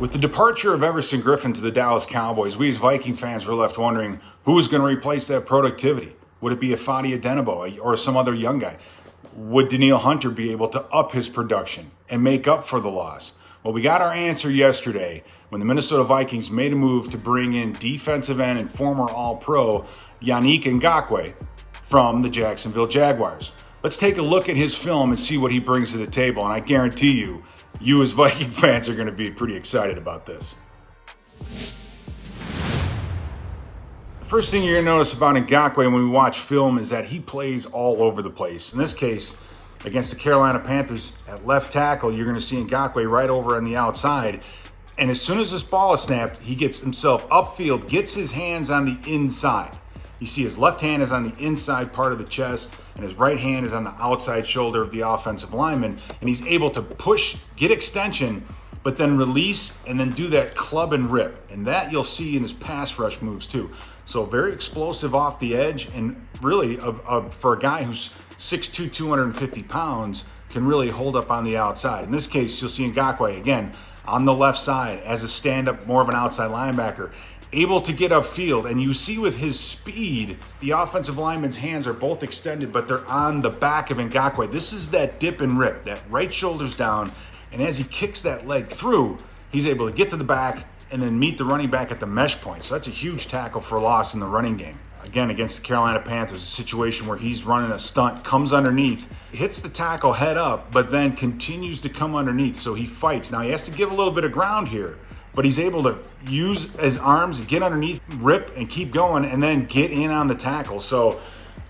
With the departure of Everson Griffin to the Dallas Cowboys, we as Viking fans were left wondering who was going to replace that productivity. Would it be a Fadi Adenabo or some other young guy? Would Danielle Hunter be able to up his production and make up for the loss? Well, we got our answer yesterday when the Minnesota Vikings made a move to bring in defensive end and former All-Pro Yannick Ngakoue from the Jacksonville Jaguars. Let's take a look at his film and see what he brings to the table, and I guarantee you as Viking fans are going to be pretty excited about this. The first thing you're going to notice about Ngakoue when we watch film is that he plays all over the place. In this case, against the Carolina Panthers at left tackle, you're going to see Ngakoue right over on the outside. And as soon as this ball is snapped, he gets himself upfield, gets his hands on the inside. You see his left hand is on the inside part of the chest, and his right hand is on the outside shoulder of the offensive lineman. And he's able to push, get extension, but then release and then do that club and rip. And that you'll see in his pass rush moves too. So very explosive off the edge, and really for a guy who's 6'2", 250 pounds, can really hold up on the outside. In this case, you'll see Ngakoue, again, on the left side as a stand-up, more of an outside linebacker, able to get upfield. And you see with his speed, the offensive lineman's hands are both extended, but they're on the back of Ngakoue. This is that dip and rip, that right shoulder's down, and as he kicks that leg through, he's able to get to the back and then meet the running back at the mesh point. So that's a huge tackle for loss in the running game. Again, against the Carolina Panthers, a situation where he's running a stunt, comes underneath, hits the tackle head up, but then continues to come underneath. So he fights. Now he has to give a little bit of ground here, but he's able to use his arms, get underneath, rip, and keep going, and then get in on the tackle. So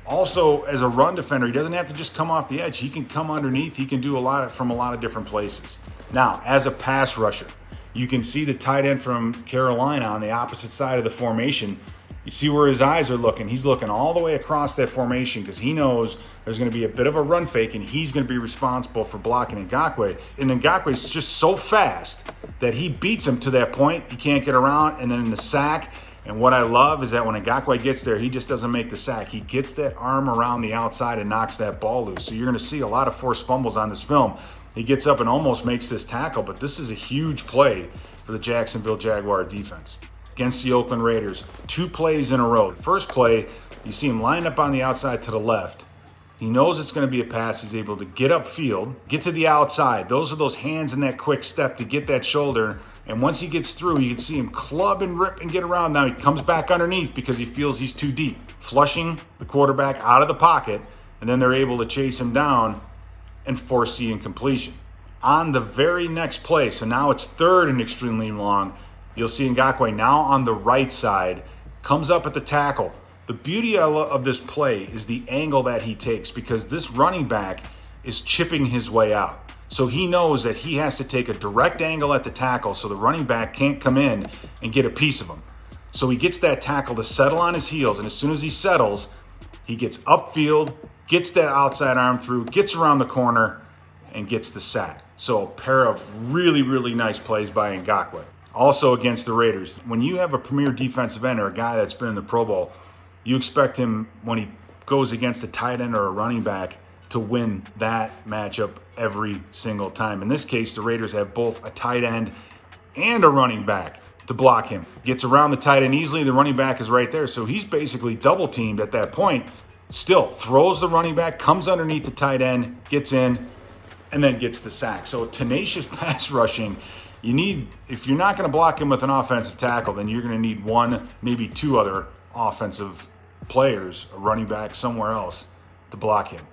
also, as a run defender, he doesn't have to just come off the edge. He can come underneath. He can do from a lot of different places. Now, as a pass rusher, you can see the tight end from Carolina on the opposite side of the formation. You see where his eyes are looking. He's looking all the way across that formation because he knows there's going to be a bit of a run fake, and he's going to be responsible for blocking Ngakoue. And Ngakoue's just so fast that he beats him to that point. He can't get around, and then in the sack. And what I love is that when Ngakoue gets there, he just doesn't make the sack. He gets that arm around the outside and knocks that ball loose. So you're going to see a lot of forced fumbles on this film. He gets up and almost makes this tackle, but this is a huge play for the Jacksonville Jaguar defense. Against the Oakland Raiders, 2 plays in a row. The first play, you see him lined up on the outside to the left. He knows it's going to be a pass. He's able to get upfield, get to the outside. Those are those hands in that quick step to get that shoulder. And once he gets through, you can see him club and rip and get around. Now he comes back underneath because he feels he's too deep, flushing the quarterback out of the pocket, and then they're able to chase him down and force the incompletion. On the very next play, so now it's 3rd and extremely long, you'll see Ngakoue now on the right side, comes up at the tackle. The beauty of this play is the angle that he takes, because this running back is chipping his way out. So he knows that he has to take a direct angle at the tackle so the running back can't come in and get a piece of him. So he gets that tackle to settle on his heels, and as soon as he settles, he gets upfield, gets that outside arm through, gets around the corner, and gets the sack. So a pair of really, really nice plays by Ngakoue. Also against the Raiders, when you have a premier defensive end or a guy that's been in the Pro Bowl, you expect him, when he goes against a tight end or a running back, to win that matchup every single time. In this case, the Raiders have both a tight end and a running back to block him. Gets around the tight end easily, the running back is right there, so he's basically double teamed at that point. Still throws the running back, comes underneath the tight end, gets in, and then gets the sack. So tenacious pass rushing. You need, if you're not going to block him with an offensive tackle, then you're going to need 1, maybe 2 other offensive players, a running back somewhere else, to block him.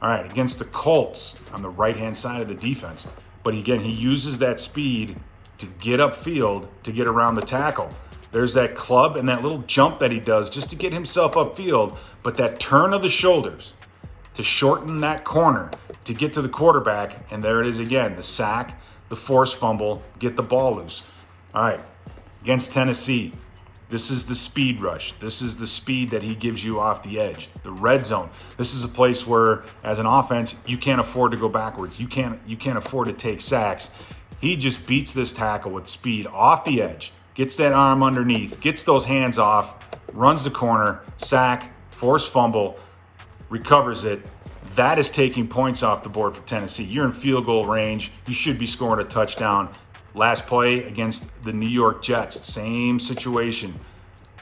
All right, against the Colts on the right-hand side of the defense. But again, he uses that speed to get upfield, to get around the tackle. There's that club and that little jump that he does just to get himself upfield, but that turn of the shoulders to shorten that corner to get to the quarterback, and there it is again, the sack, the forced fumble, get the ball loose. All right, against Tennessee, this is the speed rush. This is the speed that he gives you off the edge. The red zone. This is a place where, as an offense, you can't afford to go backwards. You can't afford to take sacks. He just beats this tackle with speed off the edge, gets that arm underneath, gets those hands off, runs the corner, sack, forced fumble, recovers it. That is taking points off the board for Tennessee. You're in field goal range. You should be scoring a touchdown. Last play against the New York Jets, same situation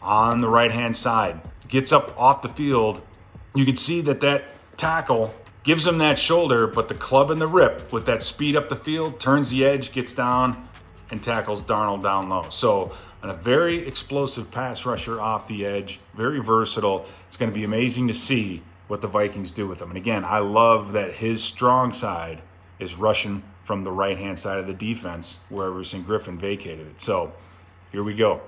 on the right-hand side. Gets up off the field. You can see that tackle gives him that shoulder, but the club and the rip with that speed up the field, turns the edge, gets down, and tackles Darnold down low. So a very explosive pass rusher off the edge, very versatile. It's going to be amazing to see what the Vikings do with him. And again, I love that his strong side is rushing from the right-hand side of the defense where Everson Griffin vacated it. So here we go.